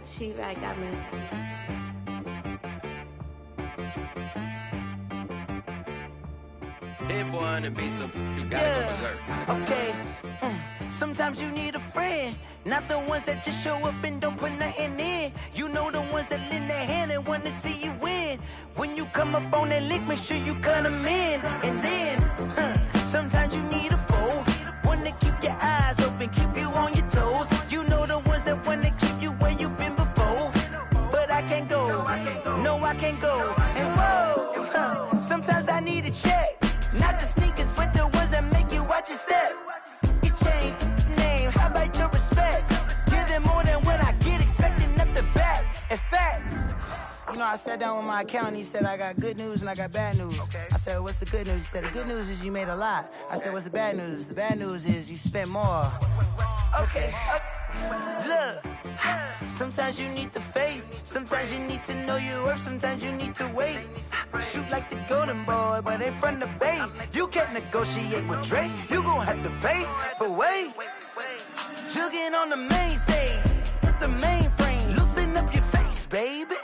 She-Rag got me. Hit boy on the beat, so you gotta go berserk. Okay. Sometimes you need a friend, not the ones that just show up and don't put nothing in. You know the ones that lend their hand and want to see you win. When you come up on that lick, make sure you cut them in. And then, sometimes you need a foe, one to keep your eyes open, keep you on your toes. You know the ones that want to keep you where you've been before. But I can't go, no I can't go. And whoa, sometimes I need a check. Not the sneakers, but the ones that make you watch your step. You change name, how about your respect? Give them more than what I get, expecting up the back. In fact, you know, I sat down with my accountant, he said I got good news and I got bad news. I said, what's the good news? He said, the good news is you made a lot. I said, what's the bad news? The bad news is you spent more. Okay. Look, sometimes you need the faith, sometimes you need to know your worth, sometimes you need to wait. Shoot like the golden boy, but in front of the bay. You can't negotiate with Drake, you gon' have to pay. But wait, jugging on the main stage, with the mainframe, loosen up your face, baby.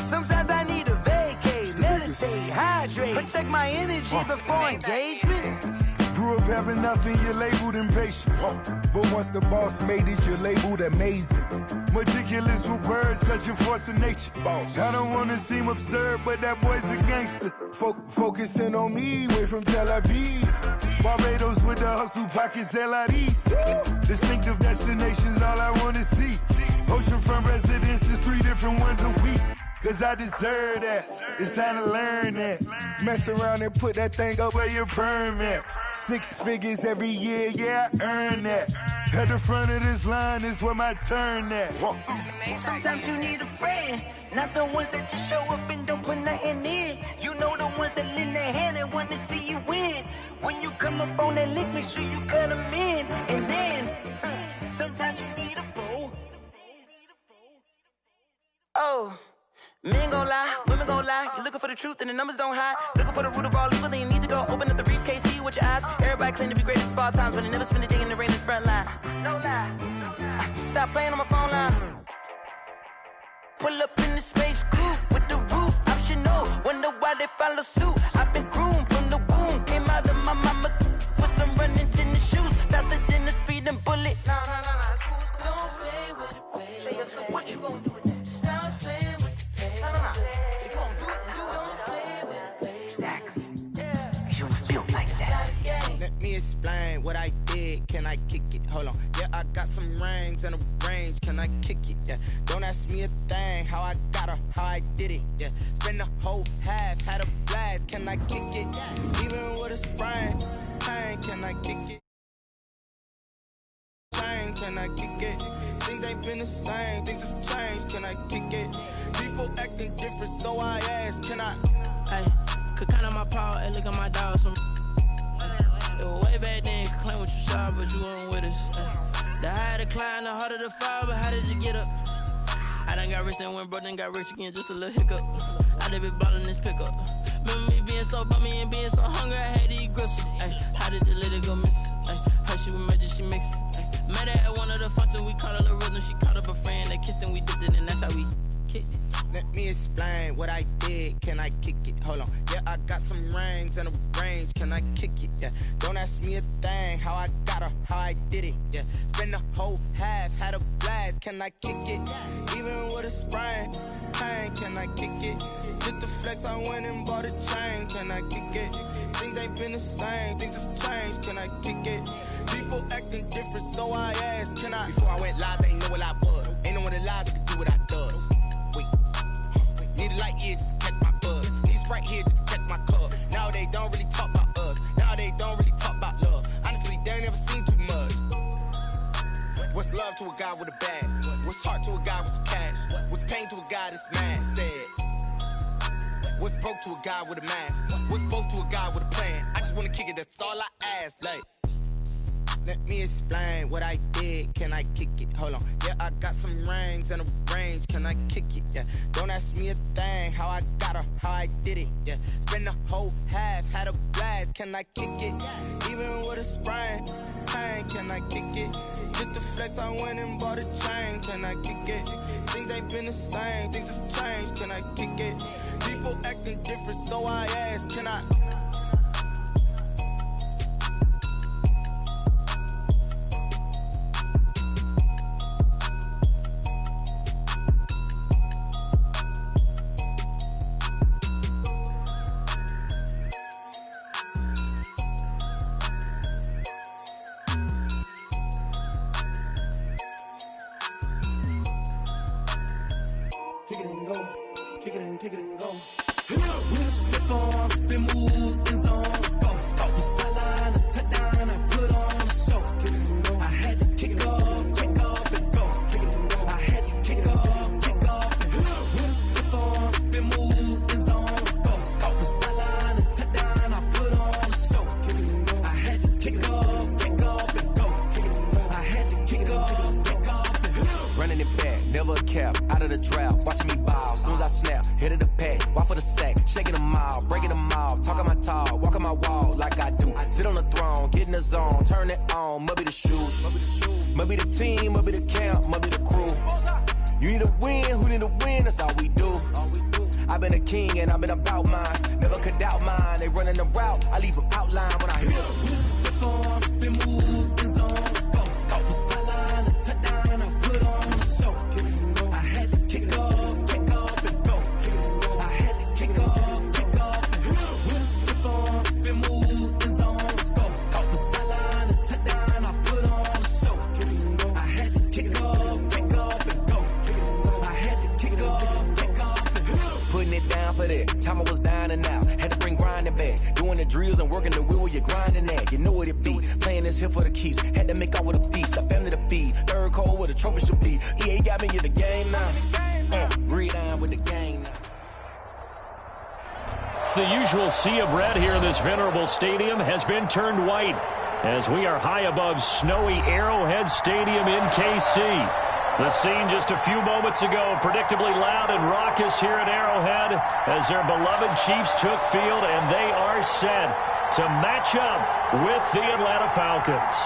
Sometimes I need a vacate, meditate, hydrate, protect my energy before engagement. Grew up having nothing, you're labeled impatient. But once the boss made it, you're labeled amazing. Meticulous with words, such a force of nature. I don't wanna seem absurd, but that boy's a gangster. Focusing on me, way from Tel Aviv. Barbados with the hustle pockets, LIDs. Distinctive destinations, all I wanna see. Oceanfront residences, 3 different ones a week. Cause I deserve that, it's time to learn that. Mess around and put that thing up where your permit. 6 figures every year, yeah, I earn that. At the front of this line is where my turn at. Sometimes you need a friend, not the ones that just show up and don't put nothing in. You know the ones that lend their hand and want to see you win. When you come up on that lick, make sure you cut them in. And then, sometimes you need a foe. Oh. Men gon' lie, women gon' lie. You're looking for the truth and the numbers don't hide. Looking for the root of all evil, then you need to go open up the briefcase, see with your eyes. Everybody claim to be greatest of all times, but they never spend a day in the rain in the front line. No lie. Stop playing on my phone line. Pull up in the space coupe with the roof optional. Wonder why they follow suit. I've been groomed from the womb, came out of my mama with some running tennis shoes, faster than the speeding bullet. Nah, it's cool, it's cool. Don't play with it, baby. Say so what you gon' do with that? Stop playing with it. If you don't do it, then you don't play with it, baby. Exactly. Yeah. You built like that. Let me explain what I did. Can I kick it? Hold on. Yeah, I got some rings and a range. Can I kick it? Yeah. Don't ask me a thing. How I got her, how I did it. Yeah. Spend the whole half, had a blast. Can I kick it? Even with a sprain. Pain, can I kick it? Can I kick it? Things ain't been the same, things have changed. Can I kick it? People acting different, so I ask, can I? Hey, could count on my power, hey, look at my dogs from. It was way back then, could claim what you saw, but you weren't with us. Hey. The higher the climb, the harder the fall, but how did you get up? I done got rich and went broke, then got rich again, just a little hiccup. I done been ballin' this pickup. Remember me being so bummy and being so hungry, I had to eat gristle. Ay, how did the lady go miss? Ay, her she was magic, she mixed. Met her at one of the functions, we caught her the rhythm. She caught up a friend, they kissed and we dipped it, and that's how we kicked it. Let me explain what I did. Can I kick it? Hold on. Yeah, I got some rings and a range. Can I kick it? Yeah. Don't ask me a thing. How I got her, how I did it. Yeah. Spend the whole half, had a blast. Can I kick it? Even with a sprain. Pain, can I kick it? Just to flex, I went and bought a chain. Can I kick it? Things ain't been the same. Things have changed. Can I kick it? People acting different, so I asked, can I? Before I went live, they ain't know what I was. Ain't no one alive that could do what I does. Wait. Need a light year just to catch my buzz. Need Sprite here just to catch my cup. Now they don't really talk about us. Now they don't really talk about love. Honestly, they ain't never seen too much. What's love to a guy with a bag? What's heart to a guy with some cash? What's pain to a guy that's mad? Said. What's broke to a guy with a mask? What's both to a guy with a plan? I just wanna kick it, that's all I ask. Like, let me explain what I did. Can I kick it? Hold on. Yeah, I got some rings and a range. Can I kick it? Yeah. Don't ask me a thing. How I got her, how I did it. Yeah. Spend the whole half, had a blast. Can I kick it? Even with a sprain. Pain, can I kick it? Just to flex, I went and bought a chain. Can I kick it? Things ain't been the same, things have changed. Can I kick it? People acting different, so I ask, can I? Kick it and go, kick it and go. We'll step on, spin, move, in zone, go. From sideline to touchdown, I put on a show. I had to kick off and go. I had to kick off and go. We'll step on, spin, move, in zone, go. From sideline to touchdown, I put on a show. I had to kick off and go. I had to kick off and go. Running it back, never a cap, out of the drought, watching me ball. Soon as I snap, hit of the pack, walk for the sack, shaking them all, breaking them all, talking my talk, walking my wall like I do. Sit on the throne, get in the zone, turn it on, must be the shoes, must be the team, must be the camp, must be the crew. You need a win, who need a win, that's all we do. I've been a king and I've been about mine, never could doubt mine. They running the route, I leave them outline when I hit them. We'll step on, spin, move, in zone, go. From sideline to touchdown, I put on a show. I had to kick off and go. I had to kick off and go. We'll step on, spin, move, in zone, go. From sideline to touchdown, I put on a show. I had to kick off and go. I had to kick off and go. Putting it down for that, time I was down and out, had to bring grinding back, doing the drills and working the wheel where you're grinding at, you know what it be, playing this here for the keeps, had to make out with a feast, a family to feed, third cold where the trophy should be, EA got me in the game now, read on with the game now. The usual sea of red here in this venerable stadium has been turned white as we are high above snowy Arrowhead Stadium in KC. The scene just a few moments ago, predictably loud and raucous here at Arrowhead as their beloved Chiefs took field, and they are set to match up with the Atlanta Falcons.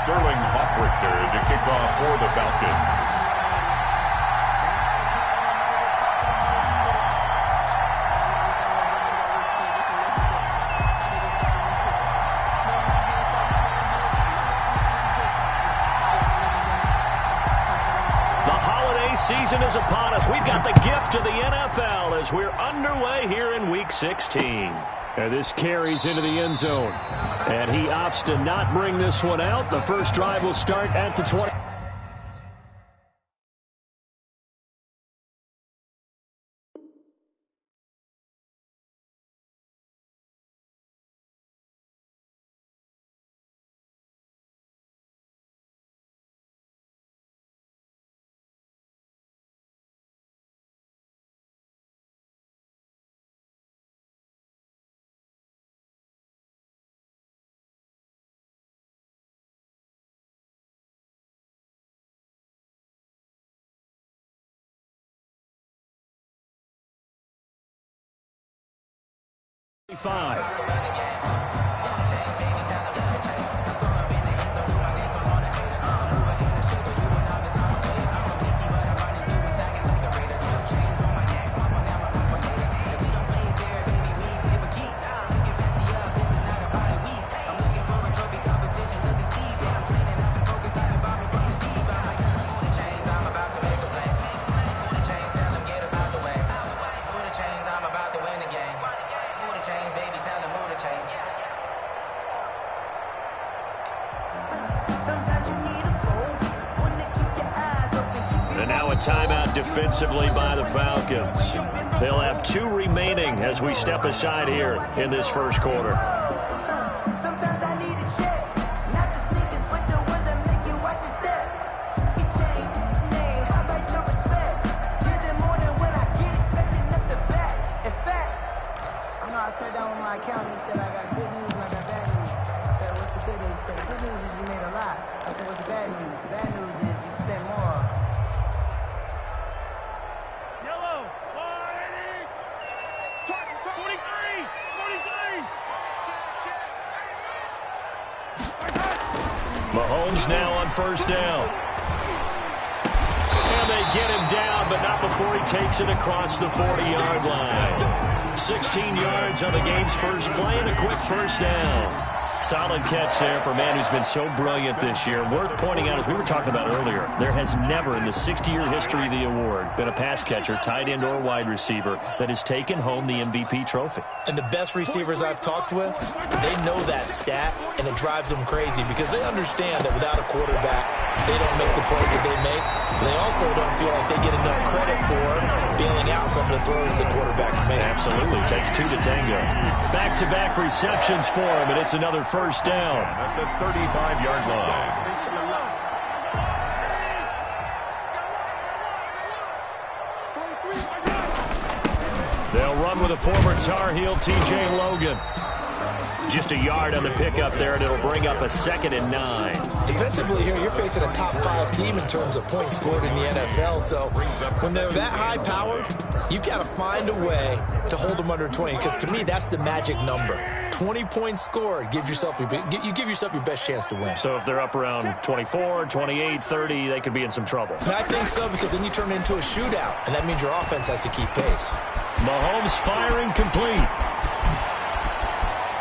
Sterling Hoffrichter to kick off for the Falcons. Season is upon us. We've got the gift of the NFL as we're underway here in Week 16. And this carries into the end zone. And he opts to not bring this one out. The first drive will start at the 20. And now a timeout defensively by the Falcons. They'll have 2 remaining as we step aside here in this first quarter. Sometimes I need a check, not the sneakers, but the ones that make you watch your step. You change your name, how about your respect? Give them more than what I get, expecting up the back. In fact, I know I sat down with my accountant, he said I got good news and I got bad news. I said, what's the good news? He said, the good news is you made a lot. I said, what's the bad news? The bad news is you spent more. Mahomes now on first down. And they get him down, but not before he takes it across the 40-yard line. 16 yards on the game's first play and a quick first down. Solid catch there for a man who's been so brilliant this year. Worth pointing out, as we were talking about earlier, there has never in the 60-year history of the award been a pass catcher, tight end, or wide receiver that has taken home the MVP trophy. And the best receivers I've talked with, they know that stat, and it drives them crazy because they understand that without a quarterback, they don't make the plays that they make. They also don't feel like they get enough credit for bailing out some of the throws the quarterbacks make. Absolutely. Takes two to tango. Back-to-back receptions for him, and it's another first down. At the 35-yard line. They'll run with a former Tar Heel, T.J. Logan. Just a yard on the pickup there, and it'll bring up a 2nd and 9. Defensively here, you're facing a top-5 team in terms of points scored in the NFL. So when they're that high-powered, you've got to find a way to hold them under 20. Because to me, that's the magic number. 20 points scored, you give yourself your best chance to win. So if they're up around 24, 28, 30, they could be in some trouble. And I think so, because then you turn it into a shootout, and that means your offense has to keep pace. Mahomes firing complete.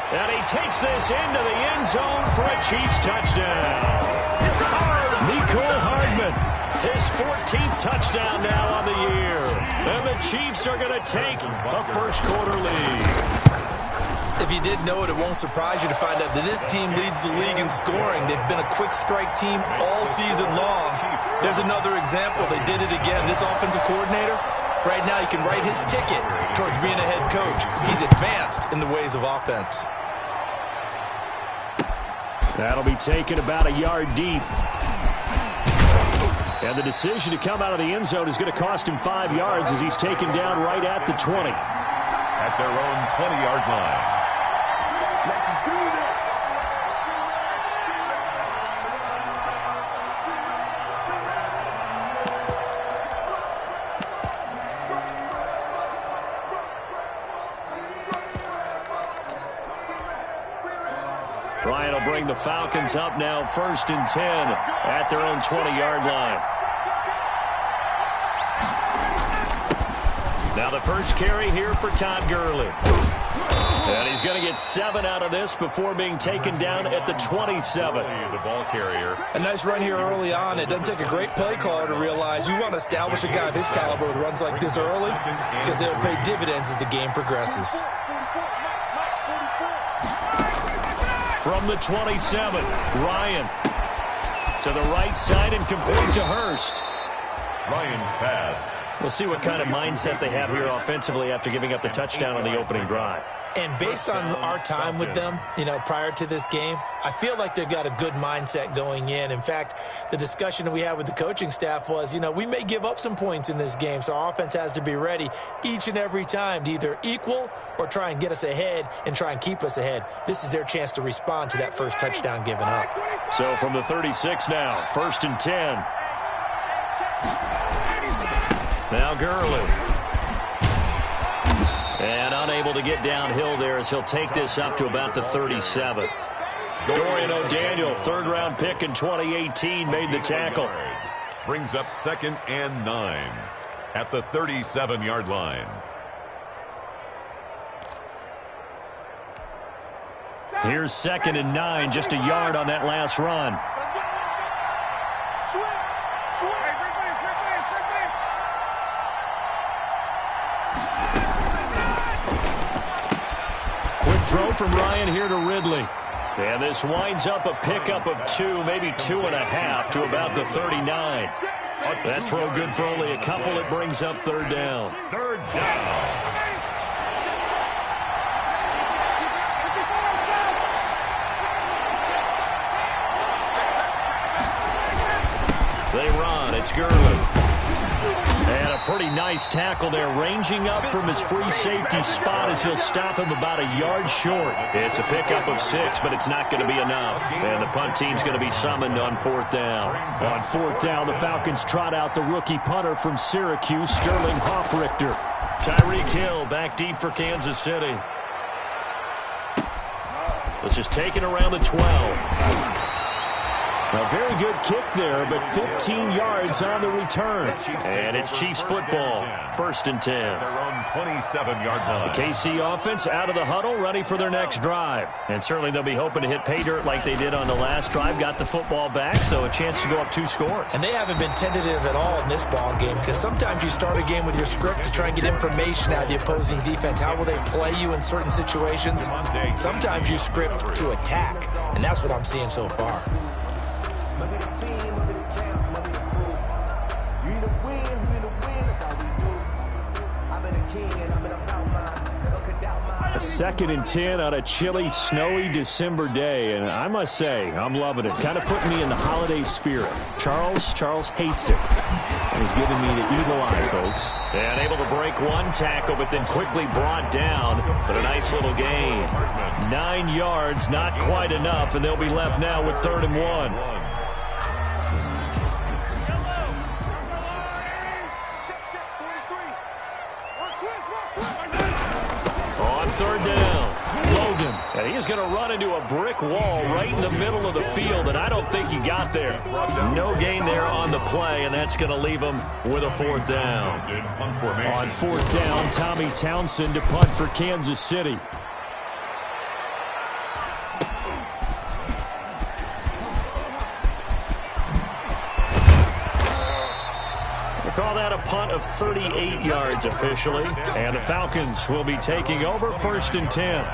And he takes this into the end zone for a Chiefs touchdown. Mecole Hardman, his 14th touchdown now on the year. And the Chiefs are going to take a first-quarter lead. If you didn't know it, it won't surprise you to find out that this team leads the league in scoring. They've been a quick strike team all season long. There's another example. They did it again. This offensive coordinator, right now, he can write his ticket towards being a head coach. He's advanced in the ways of offense. That'll be taken about a yard deep. And the decision to come out of the end zone is going to cost him 5 yards as he's taken down right at the 20. At their own 20-yard line. Ryan will bring the Falcons up now, 1st and 10 at their own 20-yard line. Now the first carry here for Todd Gurley. And he's going to get 7 out of this before being taken down at the 27. The ball carrier. A nice run here early on. It doesn't take a great play caller to realize you want to establish a guy of his caliber with runs like this early because they'll pay dividends as the game progresses. From the 27, Ryan to the right side and complete to Hurst. Ryan's pass. We'll see what kind of mindset they have here offensively after giving up the touchdown on the opening drive. And based on our time with them, prior to this game, I feel like they've got a good mindset going in. In fact, the discussion that we had with the coaching staff was, we may give up some points in this game, so our offense has to be ready each and every time to either equal or try and get us ahead and try and keep us ahead. This is their chance to respond to that first touchdown given up. So from the 36 now, 1st and 10. Now Gurley. And unable to get downhill there as he'll take this up to about the 37. Dorian O'Daniel, 3rd-round pick in 2018, made the tackle. Brings up 2nd and 9 at the 37-yard line. Here's 2nd and 9, just a yard on that last run. Throw from Ryan here to Ridley. And this winds up a pickup of 2, maybe 2.5 to about the 39. That throw good for only a couple. It brings up 3rd down. 3rd down. They run. It's Gurley. And a pretty nice tackle there, ranging up from his free safety spot as he'll stop him about a yard short. It's a pickup of 6, but it's not going to be enough. And the punt team's going to be summoned on 4th down. On 4th down, the Falcons trot out the rookie punter from Syracuse, Sterling Hoffrichter. Tyreek Hill back deep for Kansas City. This is taken around the 12. A very good kick there, but 15 yards on the return. And it's Chiefs football, 1st and 10. Their own 27-yard line. The KC offense out of the huddle, ready for their next drive. And certainly they'll be hoping to hit pay dirt like they did on the last drive. Got the football back, so a chance to go up 2 scores. And they haven't been tentative at all in this ball game, because sometimes you start a game with your script to try and get information out of the opposing defense. How will they play you in certain situations? Sometimes you script to attack, and that's what I'm seeing so far. A 2nd and 10 on a chilly, snowy December day, and I must say, I'm loving it. Kind of putting me in the holiday spirit. Charles hates it, and he's giving me the evil eye, folks. And able to break one tackle, but then quickly brought down. But a nice little gain. 9 yards, not quite enough, and they'll be left now with 3rd and 1. Third down, Logan. And he's going to run into a brick wall right in the middle of the field, and I don't think he got there. No gain there on the play, and that's going to leave him with a 4th down. On 4th down, Tommy Townsend to punt for Kansas City. Call that a punt of 38 yards officially. And the Falcons will be taking over, 1st and 10.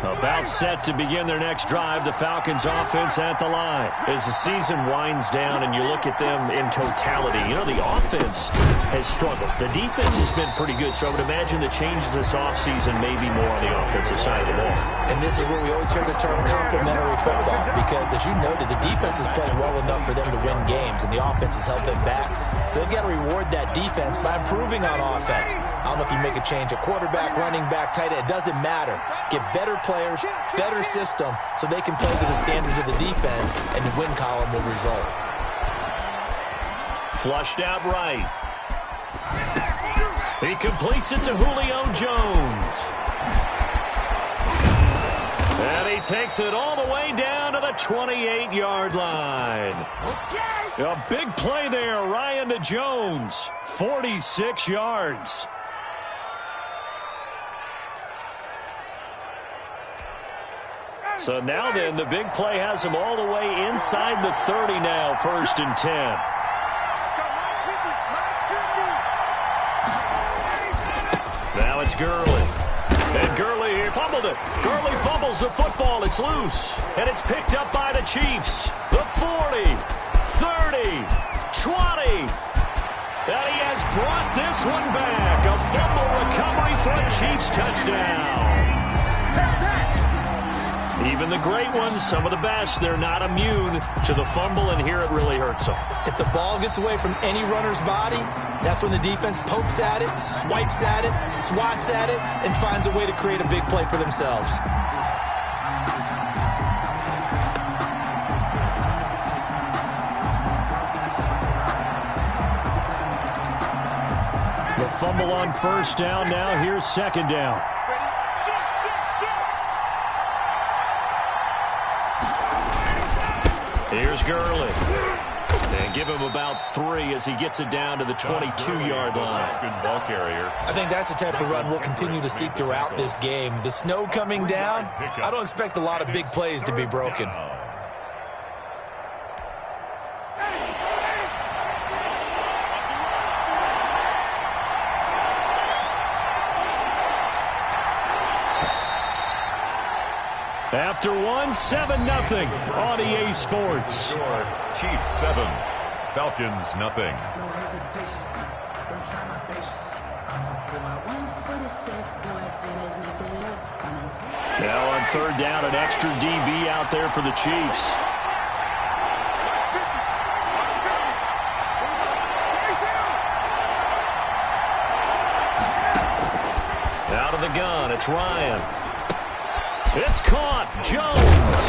About set to begin their next drive. The Falcons offense at the line. As the season winds down and you look at them in totality, you know, the offense has struggled. The defense has been pretty good, so I would imagine the changes this offseason may be more on the offensive side of the ball. And this is where we always hear the term complementary football, because as you noted, the defense has played well enough for them to win games, and the offense has held them back. So they've got to reward that defense by improving on offense. I don't know if you make a change at quarterback, running back, tight end. It doesn't matter. Get better players, better system, so they can play to the standards of the defense, and the win column will result. Flushed out right. He completes it to Julio Jones. And he takes it all the way down to the 28-yard line. A big play there, Ryan to Jones. 46 yards. So now then, the big play has him all the way inside the 30 now, 1st and 10. Now it's Gurley. And Gurley here fumbled it. Gurley fumbles the football. It's loose. And it's picked up by the Chiefs. The 40, 30, 20. And he has brought this one back. A fumble recovery for a Chiefs touchdown. Even the great ones, some of the best, they're not immune to the fumble, and here it really hurts them. If the ball gets away from any runner's body, that's when the defense pokes at it, swipes at it, swats at it, and finds a way to create a big play for themselves. The fumble on 1st down. Now here's 2nd down. Here's Gurley. And give him about 3 as he gets it down to the 22-yard line. Good ball carrier. I think that's the type of run we'll continue to see throughout this game. The snow coming down, I don't expect a lot of big plays to be broken. After 7-0 on EA Sports. Chiefs 7, Falcons nothing. No hesitation, don't try my patience. I'm a boy, 147, boy, there's nothing left. Now on 3rd down, an extra DB out there for the Chiefs. Out of the gun, it's Ryan. It's caught, Jones.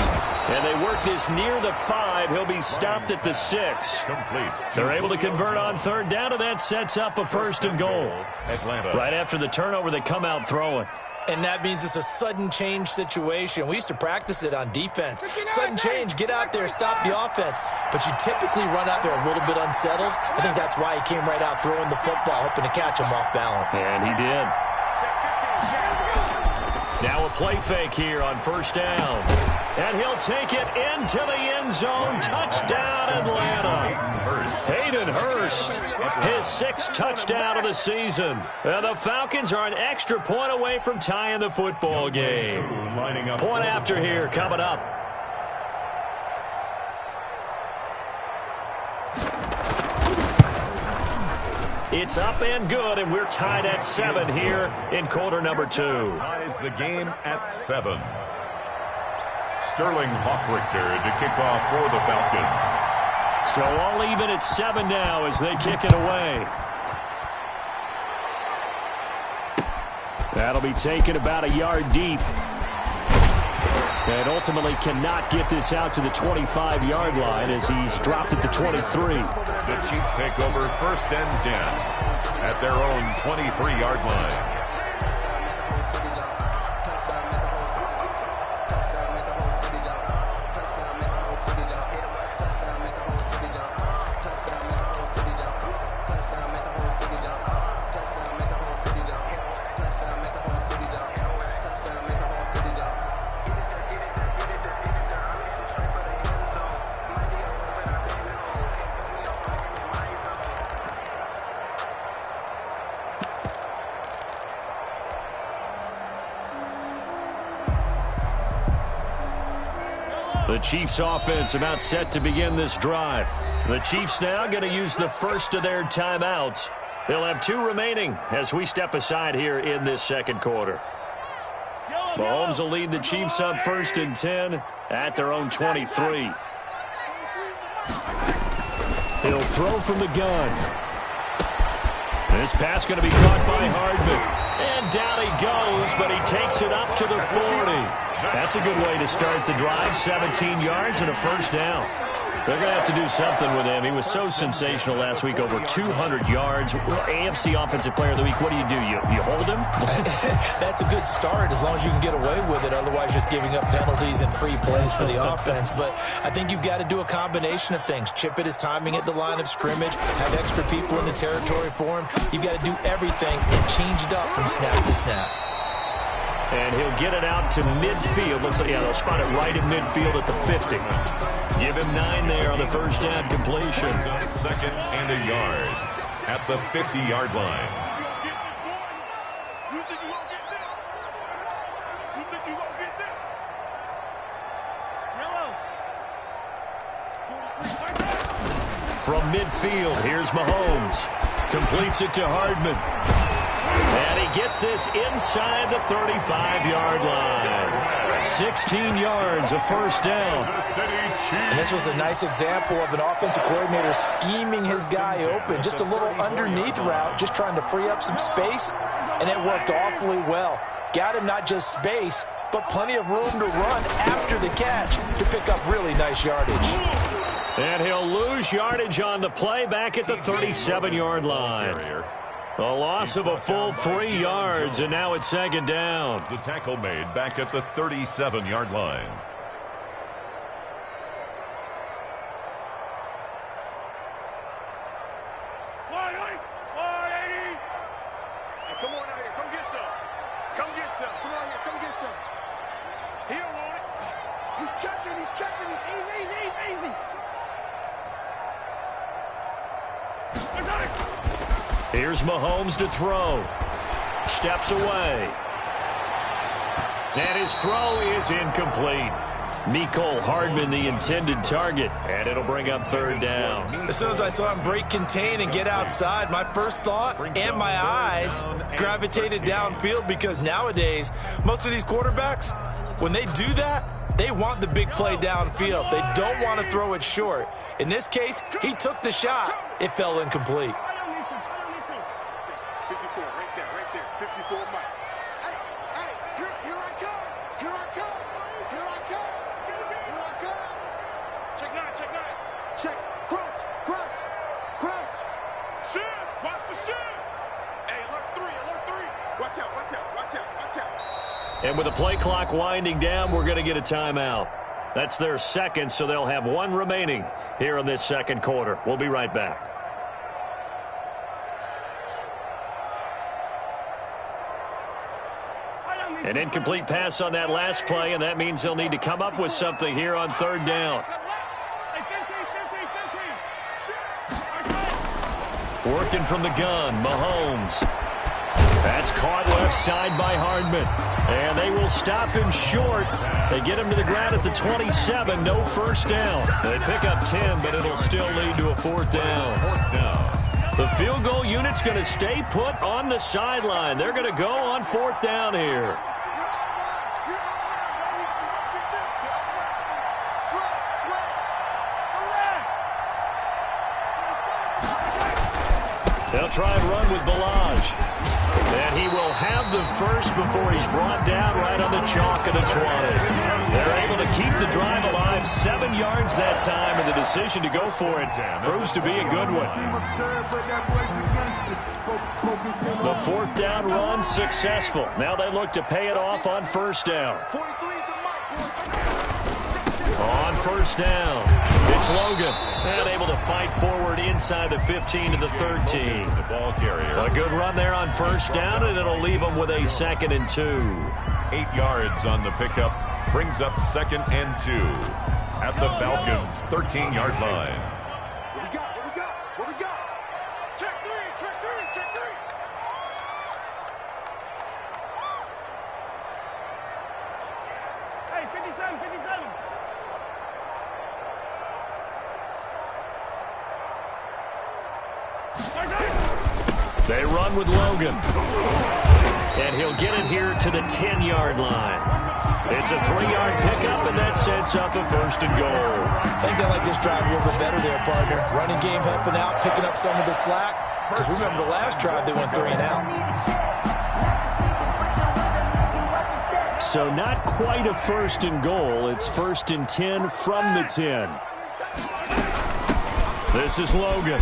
And they work this near the 5. He'll be stopped at the 6. Complete. They're able to convert on 3rd down, and that sets up a 1st and goal. Atlanta. Right after the turnover, they come out throwing. And that means it's a sudden change situation. We used to practice it on defense. Sudden change, get out there, stop the offense. But you typically run out there a little bit unsettled. I think that's why he came right out throwing the football, hoping to catch him off balance. And he did. Now a play fake here on first down. And he'll take it into the end zone. Touchdown, Atlanta. Hayden Hurst, his 6th touchdown of the season. And the Falcons are an extra point away from tying the football game. Point after here coming up. It's up and good, and we're tied at 7 here in quarter number 2. Ties the game at 7. Sterling Hawkrichter to kick off for the Falcons. So all even at 7 now as they kick it away. That'll be taken about a yard deep. And ultimately cannot get this out to the 25-yard line as he's dropped at the 23. The Chiefs take over 1st and 10 at their own 23-yard line. The Chiefs offense about set to begin this drive. The Chiefs now going to use the first of their timeouts. They'll have 2 remaining as we step aside here in this second quarter. Mahomes will lead the Chiefs up 1st and 10 at their own 23. He'll throw from the gun. This pass going to be caught by Hardman. And down he goes, but he takes it up to the 40. That's a good way to start the drive. 17 yards and a first down. They're going to have to do something with him. He was so sensational last week, over 200 yards. AFC Offensive Player of the Week, what do? You hold him? That's a good start as long as you can get away with it. Otherwise, just giving up penalties and free plays for the offense. But I think you've got to do a combination of things. Chip it his timing at the line of scrimmage, have extra people in the territory for him. You've got to do everything and change it up from snap to snap. And he'll get it out to midfield. Looks like, yeah, they'll spot it right in midfield at the 50. Give him 9 there on the first down completion. 2nd and a yard at the 50-yard line. From midfield, here's Mahomes. Completes it to Hardman. And he gets this inside the 35-yard line. 16 yards, a first down. And this was a nice example of an offensive coordinator scheming his guy open. Just a little underneath route, just trying to free up some space, and it worked awfully well. Got him not just space, but plenty of room to run after the catch to pick up really nice yardage. And he'll lose yardage on the play back at the 37-yard line. A loss of a full 3 yards, and now it's 2nd down. The tackle made back at the 37-yard line. Come on out here. Come get some. Come get some. Come on here. Come get some. He don't want it. He's checking. He's checking. He's easy. Here's Mahomes to throw. Steps away. And his throw is incomplete. Mecole Hardman, the intended target, and it'll bring up 3rd down. As soon as I saw him break contain and get outside, my first thought and my eyes gravitated downfield, because nowadays, most of these quarterbacks, when they do that, they want the big play downfield. They don't want to throw it short. In this case, he took the shot. It fell incomplete. 54, right there. 54, Mike. Hey, here I come. Check 9. Check. Crunch. Shin, watch the shin. Hey, alert 3. Watch out. And with the play clock winding down, we're going to get a timeout. That's their second, so they'll have one remaining here in this second quarter. We'll be right back. An incomplete pass on that last play, and that means they'll need to come up with something here on third down. Working from the gun, Mahomes. That's caught left side by Hardman. And they will stop him short. They get him to the ground at the 27, no first down. They pick up 10, but it'll still lead to a fourth down. The field goal unit's going to stay put on the sideline. They're going to go on fourth down here. They'll try and run with Balaj. And he will have the first before he's brought down right on the chalk at the 20. They're able to keep the drive alive, 7 yards that time, and the decision to go for it proves to be a good one. The fourth down run successful. Now they look to pay it off on first down. On first down, it's Logan. And able to fight forward inside the 15 to the 13. The ball carrier. A good run there on first down, and it'll leave them with a 2nd and 2. 8 yards on the pickup. Brings up 2nd and 2 at the Falcons' 13-yard line. What we got? What we got? What we got? Check three, check three, check three. Hey, 57, 57. They run with Logan. And he'll get it here to the 10-yard line. It's a 3-yard pickup, and that sets up a 1st and goal. I think they like this drive a little bit better there, partner. Running game helping out, picking up some of the slack. Because remember the last drive, they went 3 and out. So not quite a 1st and goal. It's 1st and 10 from the 10. This is Logan.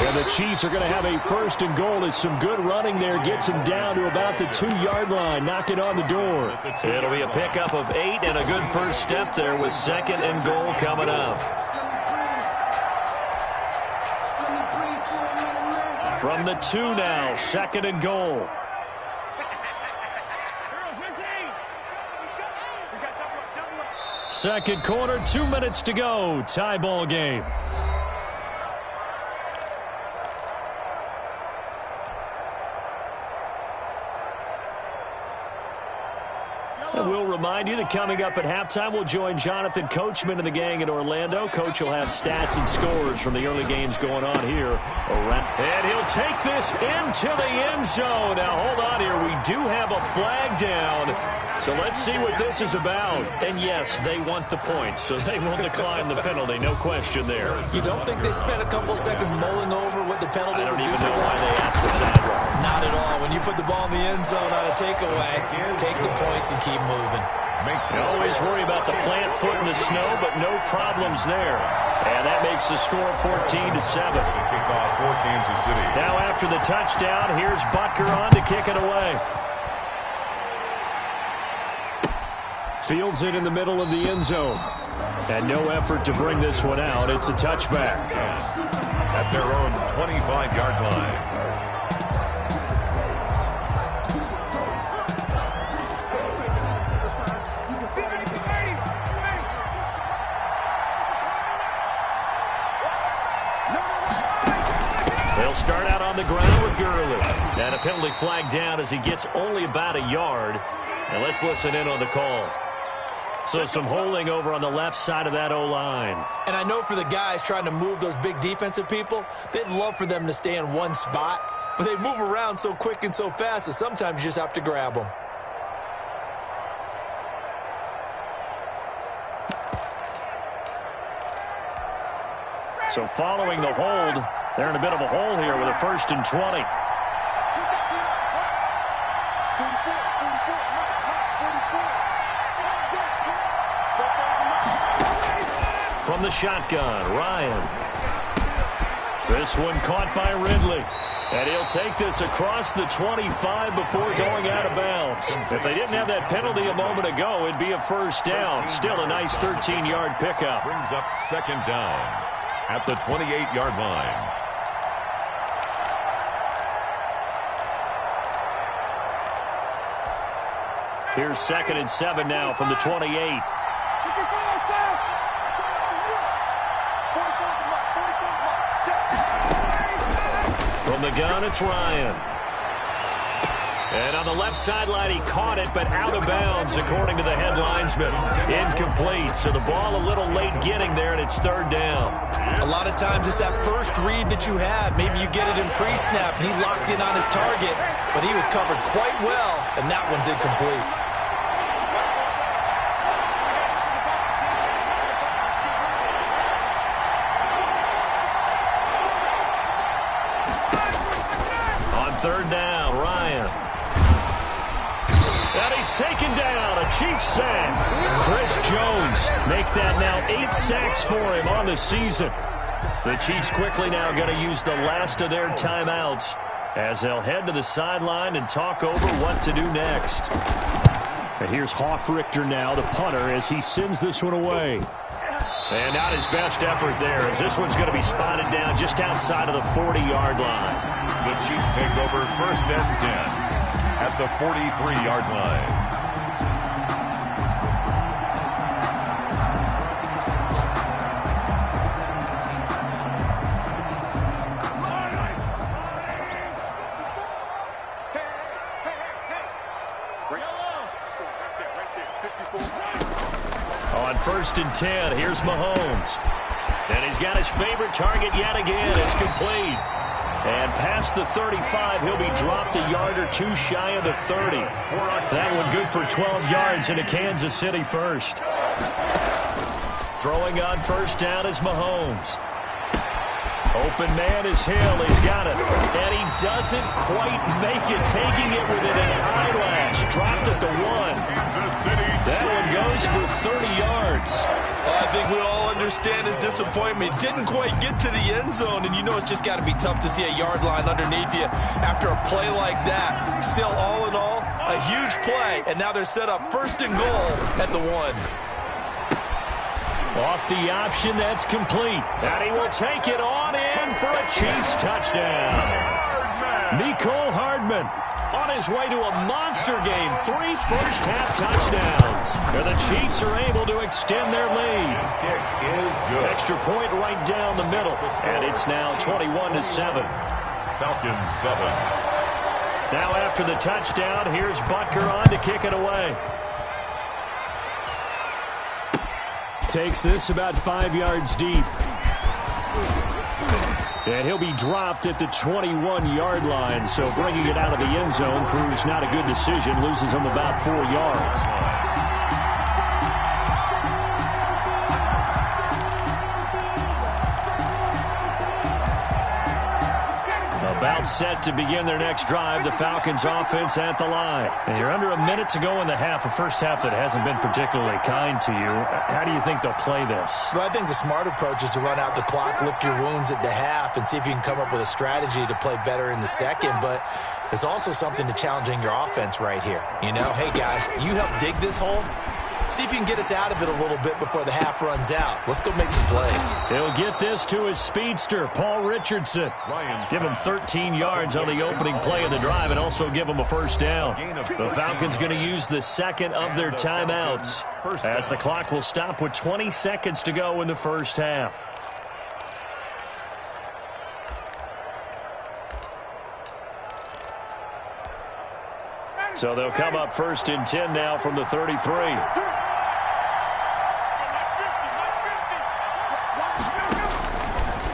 And the Chiefs are going to have a 1st and goal as some good running there gets him down to about the 2-yard line, knocking on the door. It'll be a pickup of 8 and a good first step there with 2nd and goal coming up. From the 2 now, 2nd and goal. Second quarter, 2 minutes to go. Tie ball game. And we'll remind you that coming up at halftime, we'll join Jonathan Coachman and the gang in Orlando. Coach will have stats and scores from the early games going on here. And he'll take this into the end zone. Now, hold on here. We do have a flag down. So let's see what this is about. And, yes, they want the points, so they will decline the penalty. No question there. You don't think they spent a couple seconds mulling over what the penalty I don't would even do? know why they asked the sideline. Not at all. When you put the ball in the end zone on a takeaway, take the points and keep moving. You always worry about the plant foot in the snow, but no problems there. And that makes the score 14-7. Kickoff for Kansas City. Now after the touchdown, here's Butker on to kick it away. Fields it in the middle of the end zone. And no effort to bring this one out. It's a touchback. At their own 25-yard line. They'll start out on the ground with Gurley. And a penalty flag down as he gets only about a yard. And let's listen in on the call. So some holding over on the left side of that O-line. And I know for the guys trying to move those big defensive people, they'd love for them to stay in one spot. But they move around so quick and so fast that sometimes you just have to grab them. So following the hold, they're in a bit of a hole here with a 1st and 20. From the shotgun, Ryan. This one caught by Ridley. And he'll take this across the 25 before going out of bounds. If they didn't have that penalty a moment ago, it'd be a first down. Still a nice 13-yard pickup. Brings up second down at the 28-yard line. Here's 2nd and 7 now from the 28. From the gun, it's Ryan. And on the left sideline, he caught it, but out of bounds, according to the head linesman. Incomplete, so the ball a little late getting there, and it's 3rd down. A lot of times it's that first read that you have. Maybe you get it in pre-snap, and he locked in on his target, but he was covered quite well, and that one's incomplete. On 3rd down, Ryan. And he's taken down, a Chiefs sack. Chris Jones make that now 8 sacks for him on the season. The Chiefs quickly now going to use the last of their timeouts as they'll head to the sideline and talk over what to do next. And here's Hofrichter now, the punter, as he sends this one away. And not his best effort there, as this one's going to be spotted down just outside of the 40-yard line. The Chiefs take over 1st and 10 at the 43-yard line. On 1st and 10, here's Mahomes. And he's got his favorite target yet again. It's complete. And past the 35, he'll be dropped a yard or two shy of the 30. That one good for 12 yards into Kansas City first. Throwing on 1st down is Mahomes. Open man is Hill. He's got it. And he doesn't quite make it, taking it within an eyelash. Dropped at the 1. That one goes for 30 yards. I think we all understand his disappointment. Didn't quite get to the end zone, and you know it's just got to be tough to see a yard line underneath you after a play like that. Still, all in all, a huge play, and now they're set up 1st and goal at the 1. Off the option, that's complete. And he will take it on in for a Chiefs touchdown. Mecole Hardman on his way to a monster game. 3 first-half touchdowns. And the Chiefs are able to extend their lead. This kick is good. Extra point right down the middle. And it's now 21-7. Falcons 7. Now after the touchdown, here's Butker on to kick it away. Takes this about 5 yards deep. And he'll be dropped at the 21-yard line, so bringing it out of the end zone proves not a good decision. Loses him about 4 yards. About set to begin their next drive, the Falcons offense at the line. And you're under a minute to go in the half, a first half that hasn't been particularly kind to you. How do you think they'll play this? Well, I think the smart approach is to run out the clock, lick your wounds at the half, and see if you can come up with a strategy to play better in the second. But there's also something to challenging your offense right here. You know, hey, guys, you help dig this hole. See if you can get us out of it a little bit before the half runs out. Let's go make some plays. He'll get this to his speedster, Paul Richardson. Give him 13 yards on the opening play of the drive and also give him a first down. The Falcons going to use the second of their timeouts as the clock will stop with 20 seconds to go in the first half. So they'll come up 1st and 10 now from the 33.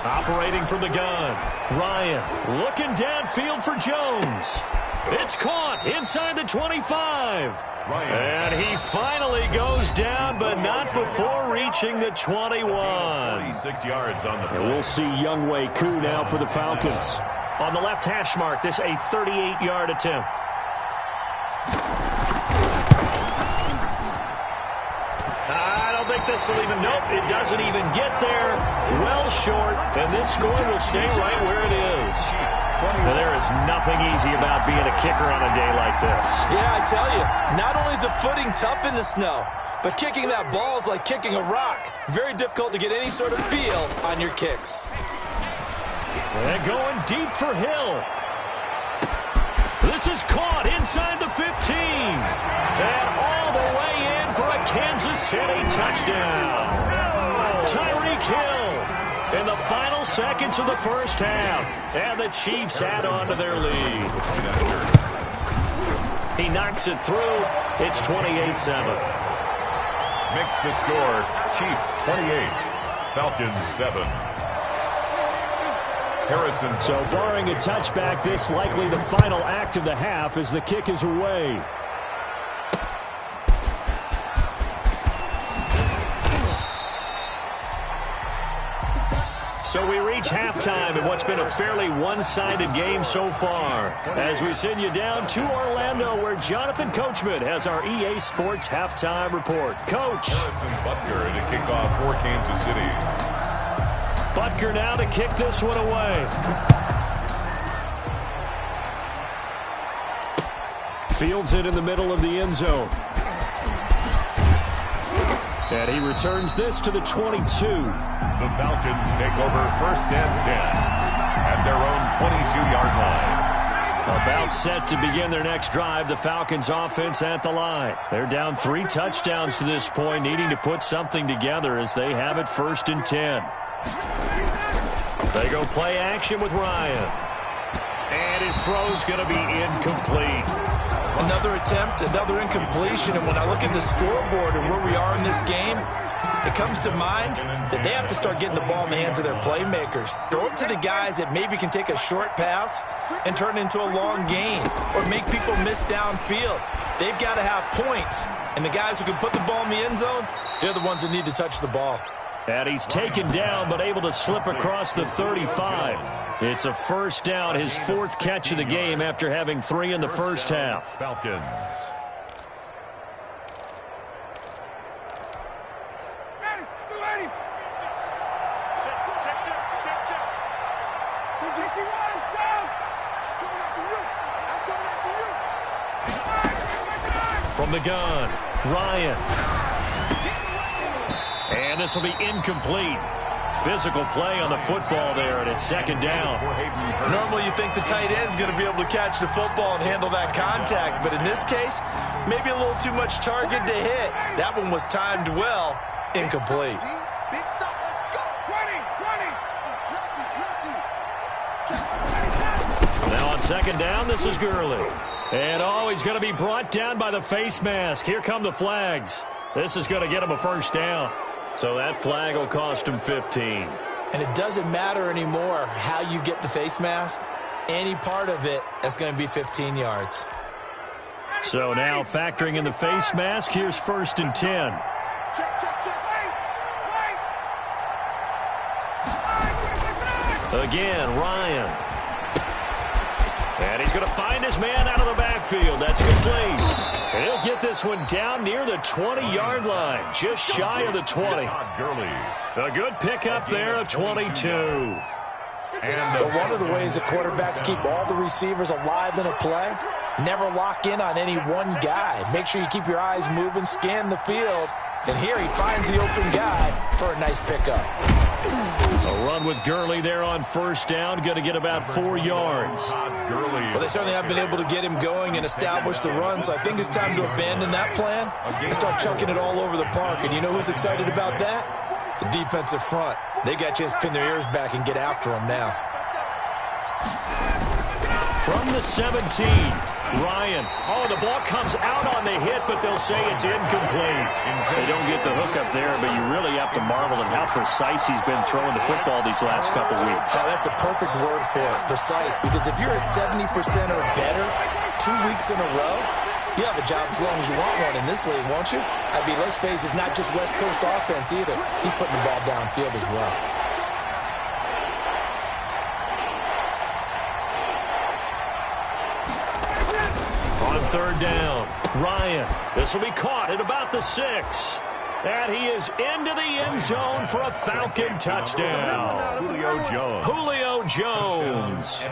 Operating from the gun. Ryan looking downfield for Jones. It's caught inside the 25. And he finally goes down, but not before reaching the 21. 46 yards on the play. And we'll see Younghoe Koo now for the Falcons. On the left hash mark, this a 38-yard attempt. I don't think this will even, nope, it doesn't even get there. Well short, and this score will stay right where it is. And there is nothing easy about being a kicker on a day like this. Yeah, I tell you, not only is the footing tough in the snow, but kicking that ball is like kicking a rock. Very difficult to get any sort of feel on your kicks. And going deep for Hill. This is caught inside the 15. And all the way in for a Kansas City touchdown. Tyreek Hill in the final seconds of the first half. And the Chiefs add on to their lead. He knocks it through. It's 28-7. Makes the score, Chiefs 28, Falcons 7. Harrison. So barring a touchback, this likely the final act of the half as the kick is away. So we reach halftime in what's been a fairly one-sided game so far. As we send you down to Orlando, where Jonathan Coachman has our EA Sports halftime report. Coach. Harrison Butker to kick off for Kansas City. Butker now to kick this one away. Fields it in the middle of the end zone. And he returns this to the 22. The Falcons take over 1st and 10 at their own 22-yard line. About set to begin their next drive, the Falcons offense at the line. They're down 3 touchdowns to this point, needing to put something together as they have it 1st and 10. They go play action with Ryan. And his throw's going to be incomplete. Another attempt, another incompletion, and when I look at the scoreboard and where we are in this game, it comes to mind that they have to start getting the ball in the hands of their playmakers. Throw it to the guys that maybe can take a short pass and turn it into a long gain or make people miss downfield. They've got to have points, and the guys who can put the ball in the end zone, they're the ones that need to touch the ball. And he's taken down but able to slip across the 35. It's a first down, his 4th catch of the game after having 3 in the first half. Falcons. From the gun, Ryan. And this will be incomplete. Physical play on the football there, and it's 2nd down. Normally you think the tight end's going to be able to catch the football and handle that contact, but in this case, maybe a little too much target to hit. That one was timed well, incomplete. Big stop, let's go. 20. Now on 2nd down, this is Gurley. And he's going to be brought down by the face mask. Here come the flags. This is going to get him a first down. So that flag will cost him 15. And it doesn't matter anymore how you get the face mask. Any part of it, that's going to be 15 yards. So now factoring in the face mask, here's 1st and 10. Check. Again, Ryan. And he's going to find his man out of the backfield. That's complete. And he'll get this one down near the 20-yard line, just shy of the 20. A good pickup there of 22. But one of the ways that quarterbacks keep all the receivers alive in a play, never lock in on any one guy. Make sure you keep your eyes moving, scan the field. And here he finds the open guy for a nice pickup. A run with Gurley there on 1st down, going to get about 4 yards. Well, they certainly have been able to get him going and establish the run, so I think it's time to abandon that plan and start chucking it all over the park. And you know who's excited about that? The defensive front. They got a chance to pin their ears back and get after him now. From the 17, Ryan. The ball comes out on the hit, but they'll say it's incomplete. They don't get the hook up there, but you really have to marvel at how precise he's been throwing the football these last couple weeks. Oh, that's the perfect word for it, precise, because if you're at 70% or better 2 weeks in a row, you have a job as long as you want one in this league, won't you? I mean, let's face it, it's not just West Coast offense either. He's putting the ball downfield as well. On 3rd down, Ryan. This will be caught at about the 6. And he is into the end zone for a Falcon touchdown. Julio Jones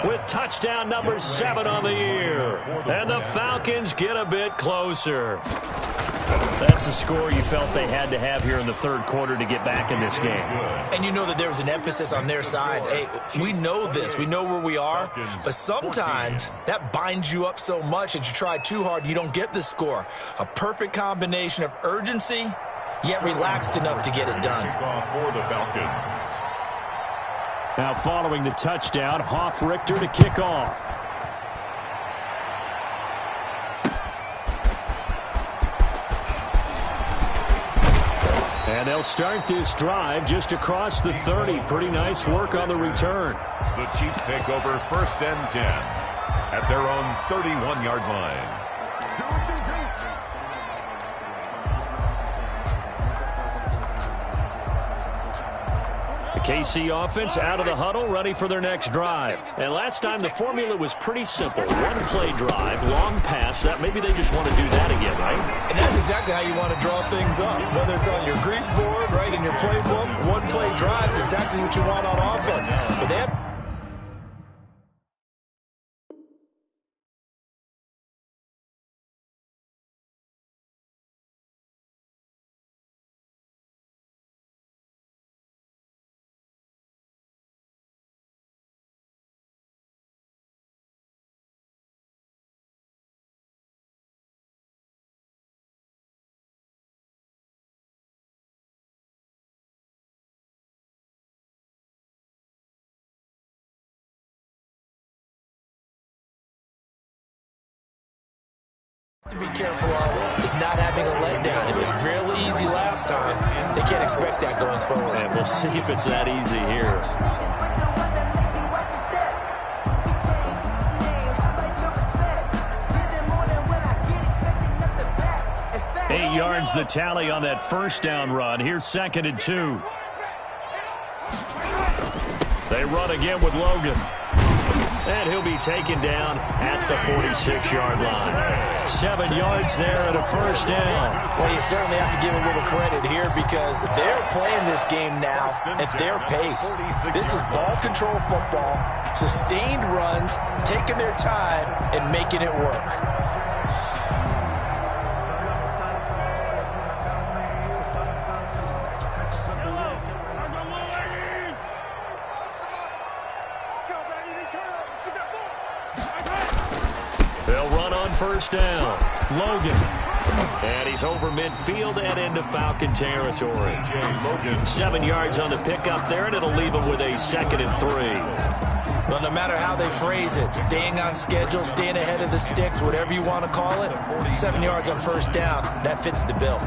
with touchdown number 7 on the year. And the Falcons get a bit closer. That's a score you felt they had to have here in the third quarter to get back in this game. And you know that there was an emphasis on their side. Hey, we know this. We know where we are. But sometimes that binds you up so much that you try too hard, you don't get the score. A perfect combination of urgency, yet relaxed enough to get it done. For the Falcons. Now following the touchdown, Hoff-Richter to kick off. And they'll start this drive just across the 30. Pretty nice work on the return. The Chiefs take over 1st and 10 at their own 31-yard line. The KC offense out of the huddle, ready for their next drive. And last time the formula was pretty simple. One-play drive, long pass. That maybe they just want to do that again, right? And that's exactly how you want to draw things up. Whether it's on your grease board, right, in your playbook, one-play drive is exactly what you want on offense. But they have to be careful of is not having a letdown. It was real easy last time. They can't expect that going forward. And we'll see if it's that easy here. 8 yards the tally on that first down run. Here's 2nd and 2. They run again with Logan. And he'll be taken down at the 46-yard line. 7 yards there and a first down. Well, you certainly have to give a little credit here because they're playing this game now at their pace. This is ball control football, sustained runs, taking their time and making it work. They'll run on first down. Logan. And he's over midfield and into Falcon territory. 7 yards on the pickup there, and it'll leave him with a 2nd and 3. Well, no matter how they phrase it, staying on schedule, staying ahead of the sticks, whatever you want to call it, 7 yards on first down, that fits the bill.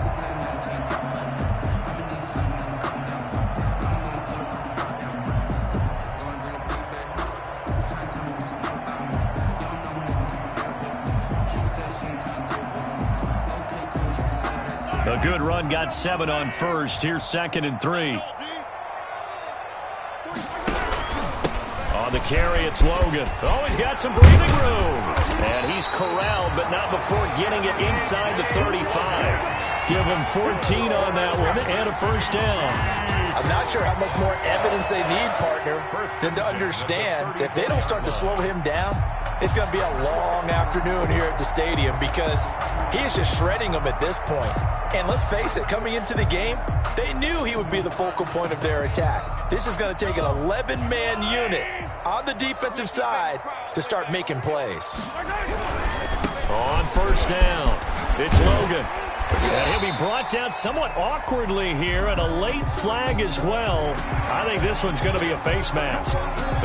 A good run, got 7 on first. Here's 2nd and 3. On the carry, it's Logan. Oh, he's got some breathing room. And he's corralled, but not before getting it inside the 35. Give him 14 on that one and a first down. I'm not sure how much more evidence they need, partner, than to understand if they don't start to slow him down, it's going to be a long afternoon here at the stadium because he is just shredding them at this point. And let's face it, coming into the game, they knew he would be the focal point of their attack. This is going to take an 11-man unit on the defensive side to start making plays. On first down, it's Logan. And he'll be brought down somewhat awkwardly here, and a late flag as well. I think this one's going to be a face mask.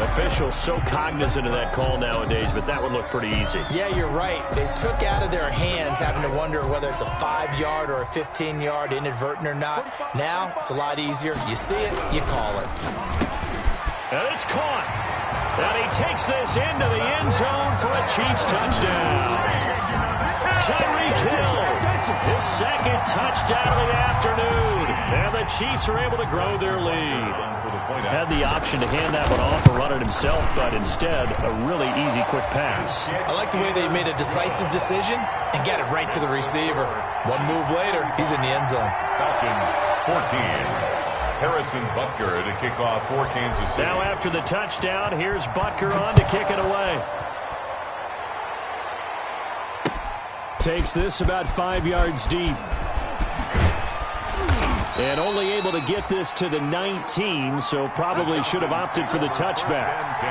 Officials so cognizant of that call nowadays, but that would look pretty easy. Yeah, you're right. They took out of their hands having to wonder whether it's a 5-yard or a 15-yard inadvertent or not. Now, it's a lot easier. You see it, you call it. And it's caught. And he takes this into the end zone for a Chiefs touchdown. Tyreek Hill, his second touchdown of the afternoon. And the Chiefs are able to grow their lead. Had the option to hand that one off or run it himself, but instead, a really easy, quick pass. I like the way they made a decisive decision and got it right to the receiver. One move later, he's in the end zone. Falcons 14. Harrison Butker to kick off for Kansas City. Now after the touchdown, here's Butker on to kick it away. Takes this about 5 yards deep. And only able to get this to the 19, so probably should have opted for the touchback. 10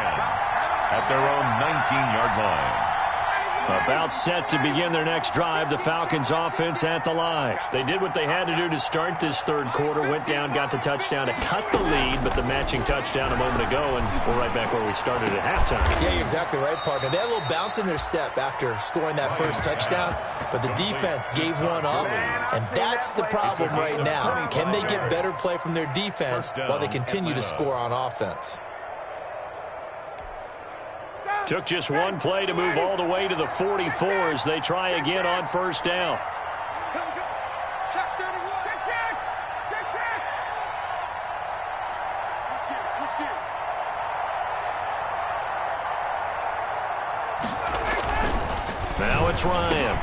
at their own 19-yard line. About set to begin their next drive, the Falcons offense at the line. They did what they had to do to start this third quarter, went down, got the touchdown to cut the lead, but the matching touchdown a moment ago, and we're right back where we started at halftime. Yeah, you're exactly right, partner. They had a little bounce in their step after scoring that first touchdown, but the defense gave one up, and that's the problem right now. Can they get better play from their defense while they continue to score on offense? Took just one play to move all the way to the 44 as they try again on first down. Now it's Ryan.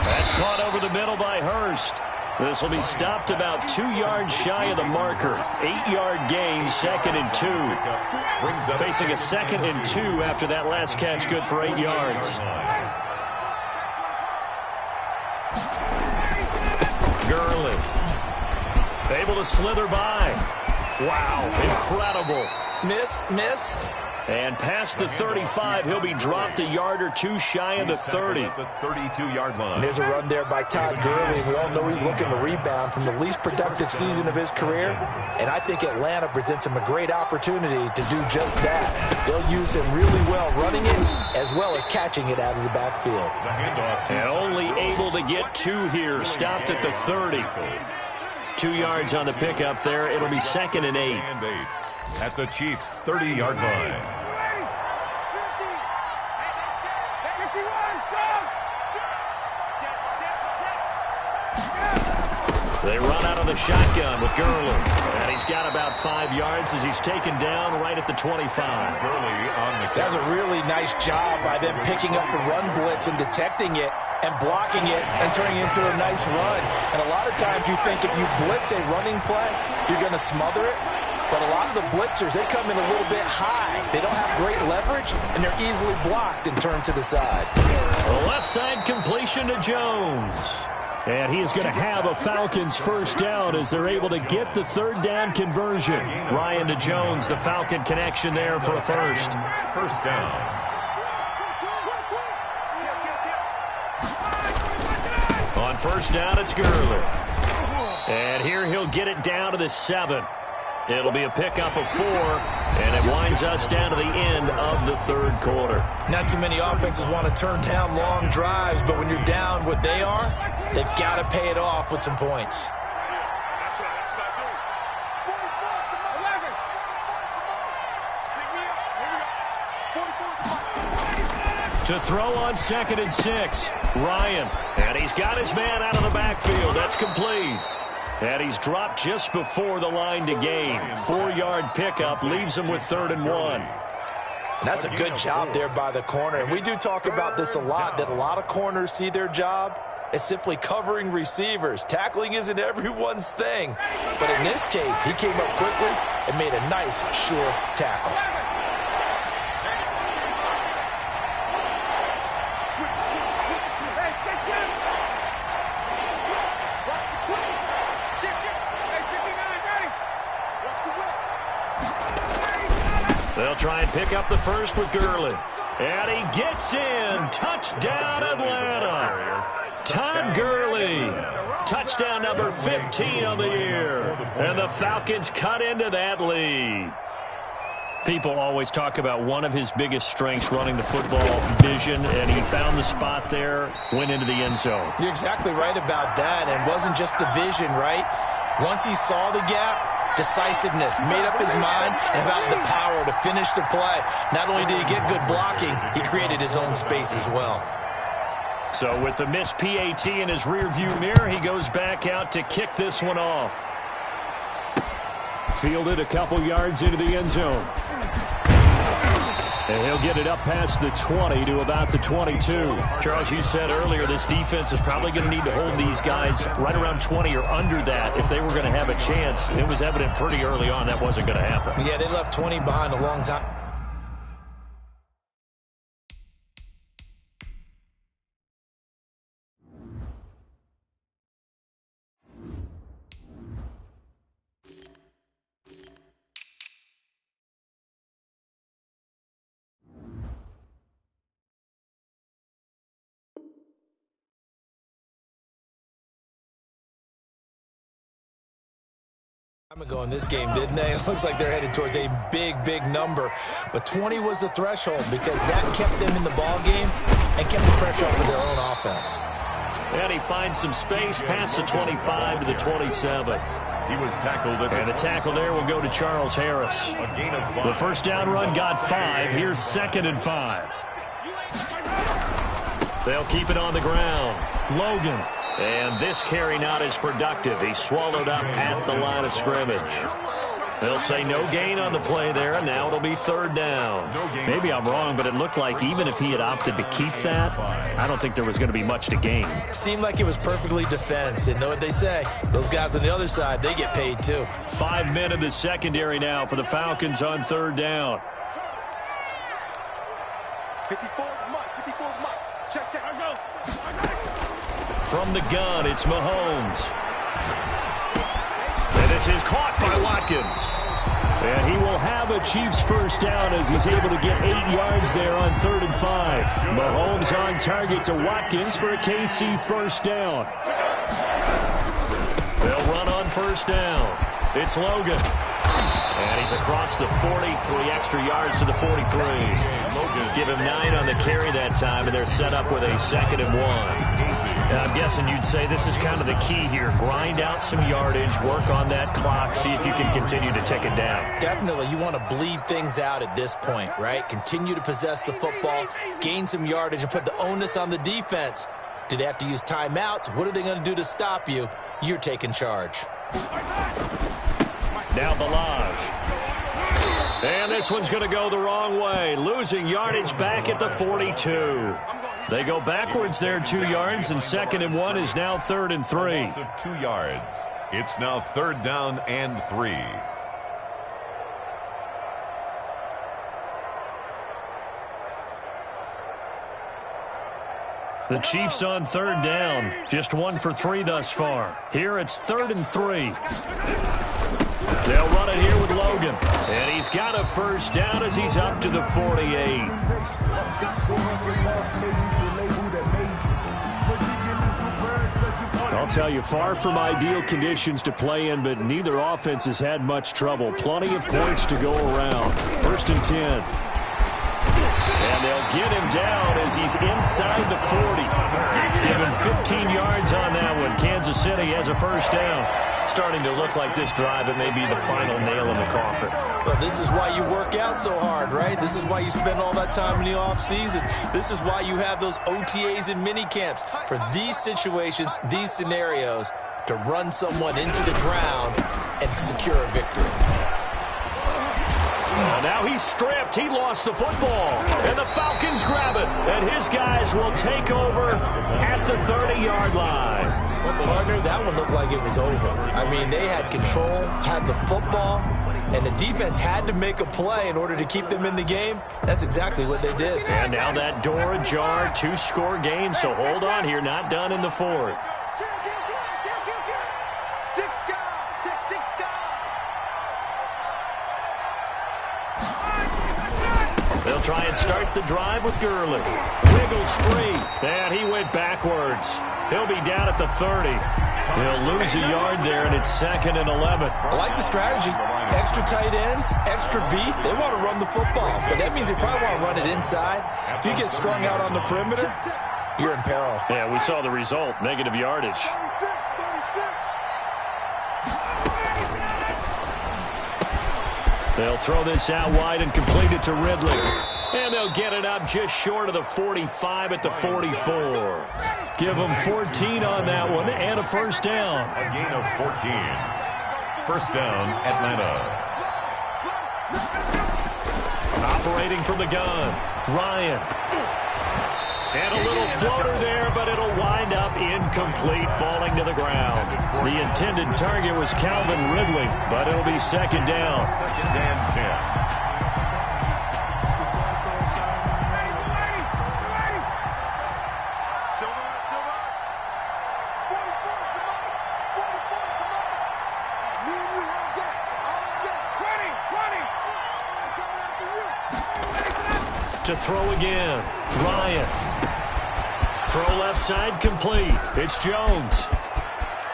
That's caught over the middle by Hurst. This will be stopped about 2 yards shy of the marker. 8-yard gain, 2nd and 2. Facing a 2nd and 2 after that last catch, good for 8 yards. Gurley. Able to slither by. Wow, incredible. Miss. And past the 35, he'll be dropped a yard or two shy of the 30. The 32-yard line. And there's a run there by Todd Gurley. We all know he's looking to rebound from the least productive season of his career. And I think Atlanta presents him a great opportunity to do just that. They'll use him really well running it as well as catching it out of the backfield. And only able to get 2 here. Stopped at the 30. 2 yards on the pickup there. It'll be 2nd and 8. At the Chiefs' 30-yard line. They run out of the shotgun with Gurley. And he's got about 5 yards as he's taken down right at the 25. Gurley on the That's a really nice job by them picking up the run blitz and detecting it and blocking it and turning it into a nice run. And a lot of times you think if you blitz a running play, you're going to smother it. But a lot of the blitzers, they come in a little bit high. They don't have great leverage, and they're easily blocked and turned to the side. The left side completion to Jones. And he is going to have a Falcons first down as they're able to get the third down conversion. Ryan to Jones, the Falcon connection there for a first. First down. On first down, it's Gurley. And here he'll get it down to the 7. It'll be a pickup of 4, and it winds us down to the end of the third quarter. Not too many offenses want to turn down long drives, but when you're down what they are, they've got to pay it off with some points. To throw on 2nd and 6, Ryan. And he's got his man out of the backfield. That's complete. And he's dropped just before the line to gain. 4-yard pickup leaves him with 3rd and 1. And that's a good job there by the corner. And we do talk about this a lot, that a lot of corners see their job as simply covering receivers. Tackling isn't everyone's thing. But in this case, he came up quickly and made a nice, sure tackle. They'll try and pick up the first with Gurley. And he gets in. Touchdown, Atlanta. Todd Gurley. Touchdown number 15 on the year. And the Falcons cut into that lead. People always talk about one of his biggest strengths running the football, vision, and he found the spot there, went into the end zone. You're exactly right about that, and it wasn't just the vision, right? Once he saw the gap, decisiveness, made up his mind, and about the power to finish the play. Not only did he get good blocking, he created his own space as well. So with the missed PAT in his rearview mirror, he goes back out to kick this one off. Fielded a couple yards into the end zone. And he'll get it up past the 20 to about the 22. Charles, you said earlier this defense is probably going to need to hold these guys right around 20 or under that if they were going to have a chance. It was evident pretty early on that wasn't going to happen. Yeah, they left 20 behind a long time. Ago in this game, didn't they? It looks like they're headed towards a big number. But 20 was the threshold because that kept them in the ball game and kept the pressure off of their own offense. And he finds some space past the 25 to the 27. He was tackled. And the tackle there will go to Charles Harris. A gain of 5. The first down run got 5. Here's 2nd and 5. They'll keep it on the ground. Logan. And this carry not as productive. He's swallowed up at the line of scrimmage. They'll say no gain on the play there, and now it'll be 3rd down. Maybe I'm wrong, but it looked like even if he had opted to keep that, I don't think there was going to be much to gain. Seemed like it was perfectly defense. And know what they say? Those guys on the other side, they get paid too. 5 men in the secondary now for the Falcons on 3rd down. 54 mark. Check. I go. From the gun, it's Mahomes. And this is caught by Watkins. And he will have a Chiefs first down as he's able to get 8 yards there on 3rd and 5. Mahomes on target to Watkins for a KC first down. They'll run on 1st down. It's Logan. And he's across the 40, 3 extra yards to the 43. Give him 9 on the carry that time, and they're set up with a 2nd and 1. And I'm guessing you'd say this is kind of the key here. Grind out some yardage, work on that clock, see if you can continue to tick it down. Definitely. You want to bleed things out at this point, right? Continue to possess the football, gain some yardage, and put the onus on the defense. Do they have to use timeouts? What are they going to do to stop you? You're taking charge. Now Balaj. And this one's going to go the wrong way. Losing yardage back at the 42. They go backwards there 2 yards, and 2nd and 1 is now 3rd and 3. Loss of 2 yards. It's now 3rd down and 3. The Chiefs on 3rd down. Just 1 for 3 thus far. Here it's 3rd and 3. They'll run it here with Logan. And he's got a first down as he's up to the 48. I'll tell you, far from ideal conditions to play in, but neither offense has had much trouble. Plenty of points to go around. 1st and 10. And they'll get him down as he's inside the 40. Give him 15 yards on that one. Kansas City has a first down. Starting to look like this drive, it may be the final nail in the coffin. Well, this is why you work out so hard, right? This is why you spend all that time in the offseason. This is why you have those OTAs and mini camps. For these situations, these scenarios, to run someone into the ground and secure a victory. Now he's stripped. He lost the football. And the Falcons grab it. And his guys will take over at the 30-yard line. Partner, that one looked like it was over. I mean, they had control, had the football, and the defense had to make a play in order to keep them in the game. That's exactly what they did. And now that door ajar, 2-score game. So hold on here. Not done in the 4th. They'll try and start the drive with Gurley. Wiggles free. And he went backwards. He'll be down at the 30. He'll lose a yard there, and it's 2nd and 11. I like the strategy. Extra tight ends, extra beef. They want to run the football, but that means they probably want to run it inside. If you get strung out on the perimeter, you're in peril. Yeah, we saw the result, negative yardage. They'll throw this out wide and complete it to Ridley. And they'll get it up just short of the 45 at the 44. Give them 14 on that one and a first down. A gain of 14. First down, Atlanta. Operating from the gun, Ryan. And a little floater there, but it'll wind up incomplete, falling to the ground. The intended target was Calvin Ridley, but it'll be second down. Second and 10. To throw again, Ryan. Throw left side complete. It's Jones.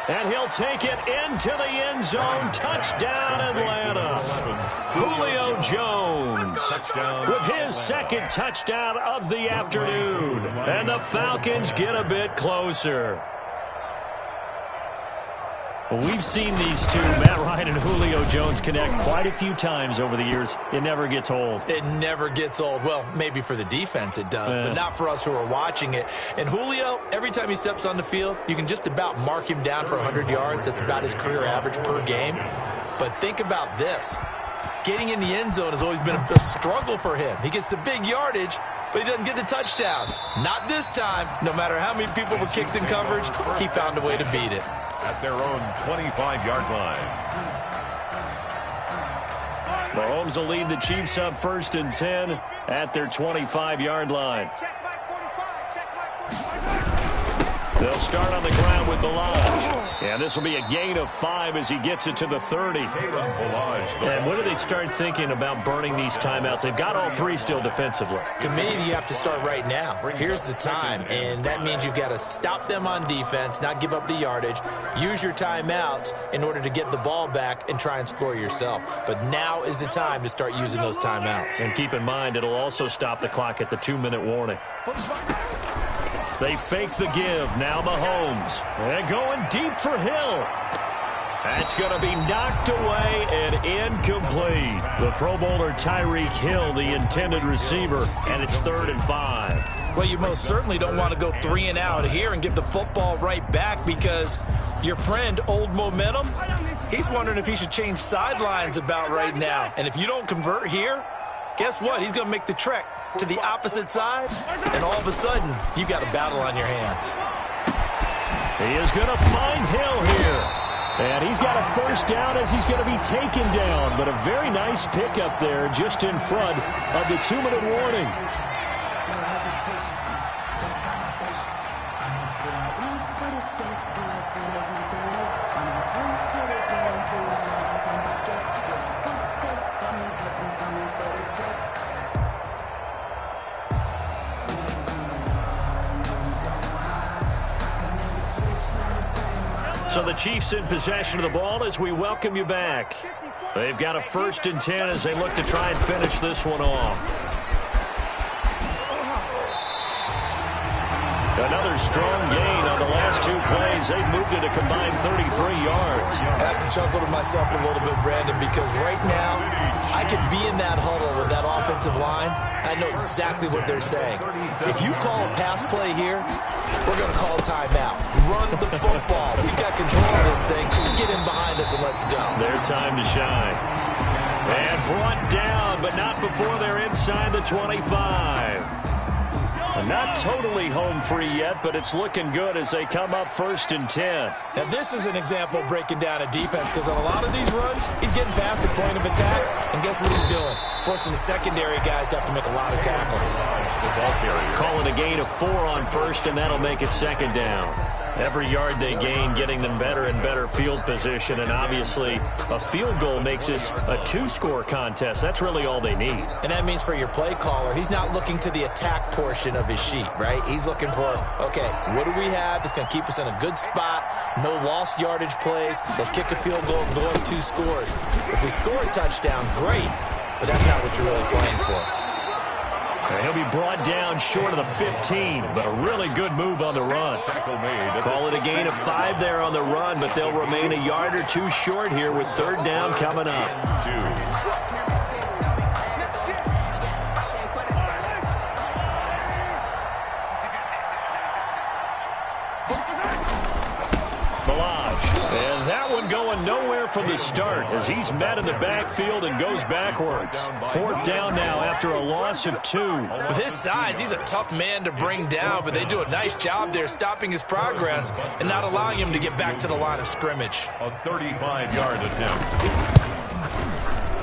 And he'll take it into the end zone. Touchdown, Atlanta. Julio Jones with his second touchdown of the afternoon. And the Falcons get a bit closer. We've seen these two, Matt Ryan and Julio Jones, connect quite a few times over the years. It never gets old. It never gets old. Well, maybe for the defense it does, but not for us who are watching it. And Julio, every time he steps on the field, you can just about mark him down for 100 yards. That's about his career average per game. But think about this. Getting in the end zone has always been a struggle for him. He gets the big yardage, but he doesn't get the touchdowns. Not this time. No matter how many people were kicked in coverage, he found a way to beat it. At their own 25-yard line. Mahomes will lead the Chiefs up first and 10 at their 25-yard line. They'll start on the ground with Balaj. And this will be a gain of 5 as he gets it to the 30. And when do they start thinking about burning these timeouts? They've got all three still defensively. To me, you have to start right now. Here's the time, and that means you've got to stop them on defense, not give up the yardage, use your timeouts in order to get the ball back and try and score yourself. But now is the time to start using those timeouts. And keep in mind, it'll also stop the clock at the 2-minute warning. They fake the give. Now Mahomes. And going deep for Hill. That's going to be knocked away and incomplete. The Pro Bowler Tyreek Hill, the intended receiver, and it's 3rd and 5. Well, you most certainly don't want to go 3 and out here and give the football right back because your friend, Old Momentum, he's wondering if he should change sidelines about right now. And if you don't convert here, guess what? He's going to make the trek to the opposite side, and all of a sudden, you've got a battle on your hands. He is going to find Hill here. And he's got a first down as he's going to be taken down. But a very nice pickup there just in front of the 2-minute warning. So the Chiefs in possession of the ball as we welcome you back. They've got a 1st and 10 as they look to try and finish this one off. Another strong gain on the last 2 plays. They've moved it a combined 33 yards. I have to chuckle to myself a little bit, Brandon, because right now I could be in that huddle with that offensive line. I know exactly what they're saying. If you call a pass play here, we're going to call a timeout. Run the football. We've got control of this thing. Get in behind us and let's go. Their time to shine. And brought down, but not before they're inside the 25. Not totally home free yet, but it's looking good as they come up 1st and 10. Now, this is an example of breaking down a defense because on a lot of these runs, he's getting past the point of attack, and guess what he's doing? Forcing the secondary guys to have to make a lot of tackles. Calling a gain of 4 on 1st, and that'll make it 2nd down. Every yard they gain, getting them better and better field position, and obviously a field goal makes this a 2-score contest. That's really all they need. And that means for your play caller, he's not looking to the attack portion of his sheet, right? He's looking for, okay, what do we have that's going to keep us in a good spot? No lost yardage plays. Let's kick a field goal and go up 2 scores. If we score a touchdown, great, but that's not what you're really playing for. He'll be brought down short of the 15, but a really good move on the run. Call it a gain of 5 there on the run, but they'll remain a yard or 2 short here with 3rd down coming up. one going nowhere from the start as he's met in the backfield and goes backwards. 4th down now after a loss of 2. With his size, he's a tough man to bring down, but they do a nice job there stopping his progress and not allowing him to get back to the line of scrimmage. A 35-yard attempt.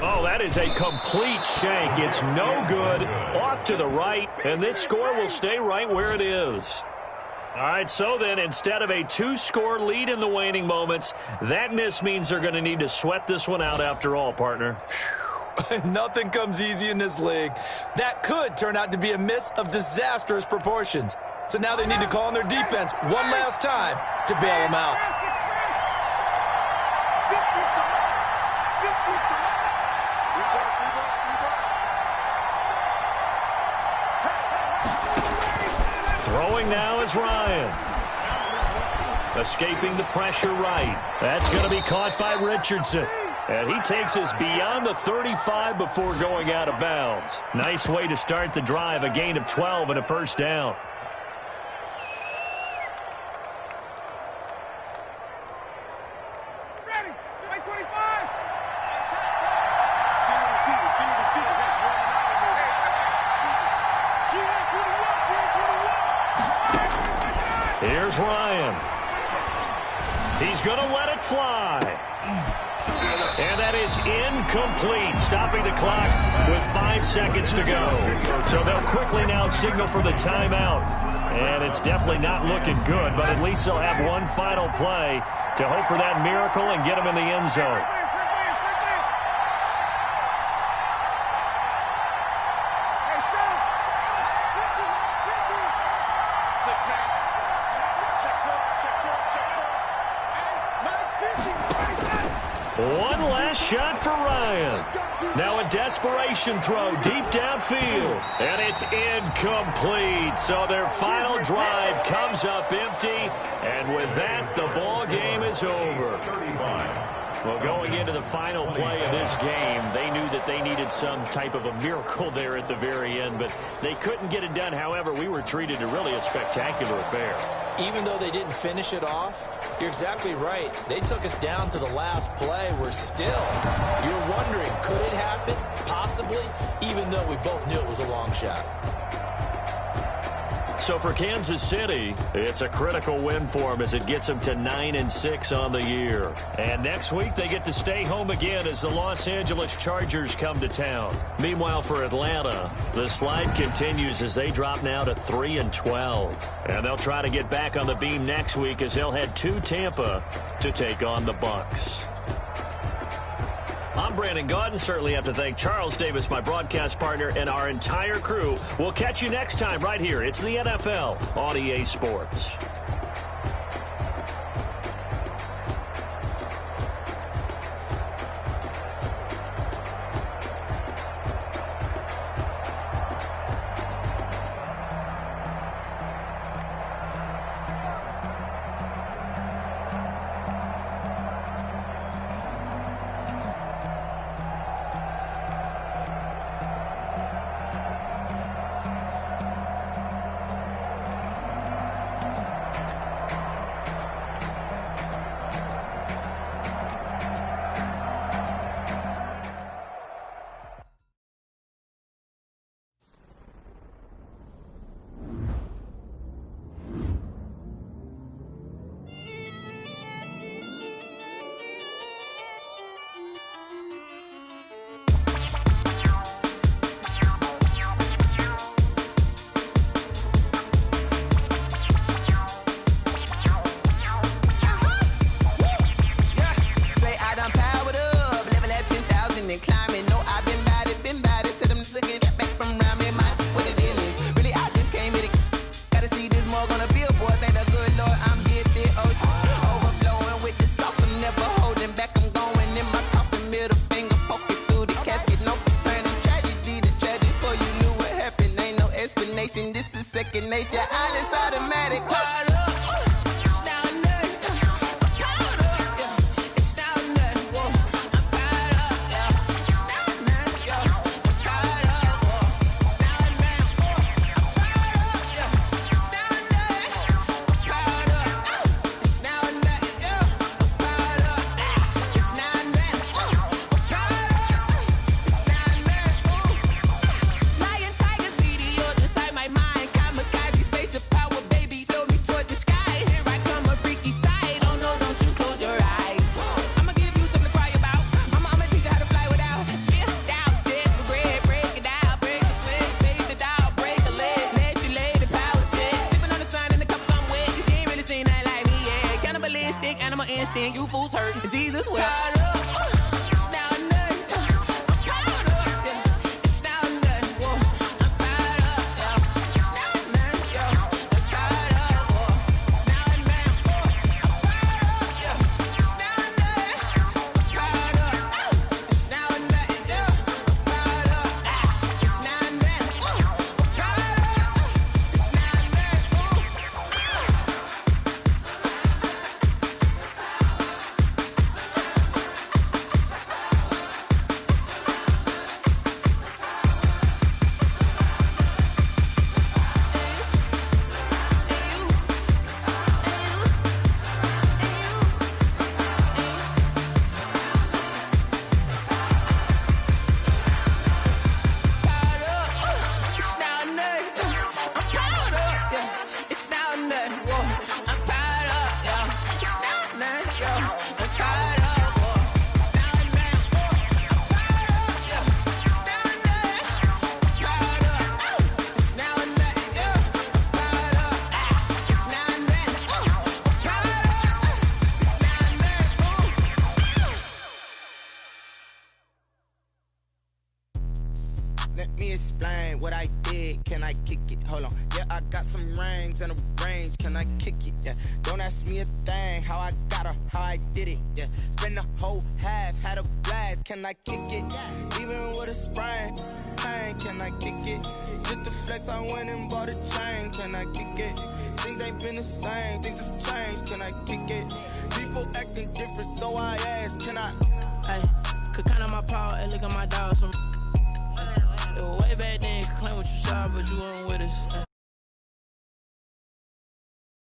Oh, that is a complete shank. It's no good. Off to the right, and this score will stay right where it is. All right, so then instead of a 2-score lead in the waning moments, that miss means they're going to need to sweat this one out after all, partner. Nothing comes easy in this league. That could turn out to be a miss of disastrous proportions. So now they need to call on their defense one last time to bail them out. Throwing now is Ryan. Escaping the pressure right. That's going to be caught by Richardson. And he takes us beyond the 35 before going out of bounds. Nice way to start the drive. A gain of 12 and a first down. Ready. Play 25. Here's Ryan. He's going to let it fly. And that is incomplete, stopping the clock with 5 seconds to go. So they'll quickly now signal for the timeout. And it's definitely not looking good, but at least they'll have one final play to hope for that miracle and get them in the end zone. One last shot for Ryan. Now a desperation throw deep downfield. And it's incomplete. So their final drive comes up empty. And with that, the ball game is over. Well, going into the final play of this game, they knew that they needed some type of a miracle there at the very end, but they couldn't get it done. However, we were treated to really a spectacular affair. Even though they didn't finish it off, you're exactly right. They took us down to the last play. We're still, you're wondering, could it happen? Possibly, even though we both knew it was a long shot. So for Kansas City, it's a critical win for them as it gets them to 9-6 on the year. And next week, they get to stay home again as the Los Angeles Chargers come to town. Meanwhile, for Atlanta, the slide continues as they drop now to 3-12. And they'll try to get back on the beam next week as they'll head to Tampa to take on the Bucs. I'm Brandon Gaudin. Certainly have to thank Charles Davis, my broadcast partner, and our entire crew. We'll catch you next time right here. It's the NFL on EA Sports. This is second nature. All is automatic. kick it? Hold on. Yeah, I got some rings and a range. Can I kick it? Yeah. Don't ask me a thing. How I got her, how I did it. Yeah. Spend the whole half, had a blast. Can I kick it? Even with a sprain, pain. Can I kick it? Just to flex, I went and bought a chain. Can I kick it? Things ain't been the same. Things have changed. Can I kick it? People acting different, so I ask. Can I? Hey, could count on my power. Hey, look at my dogs. It was way back then. Could claim what you saw, but you weren't with us.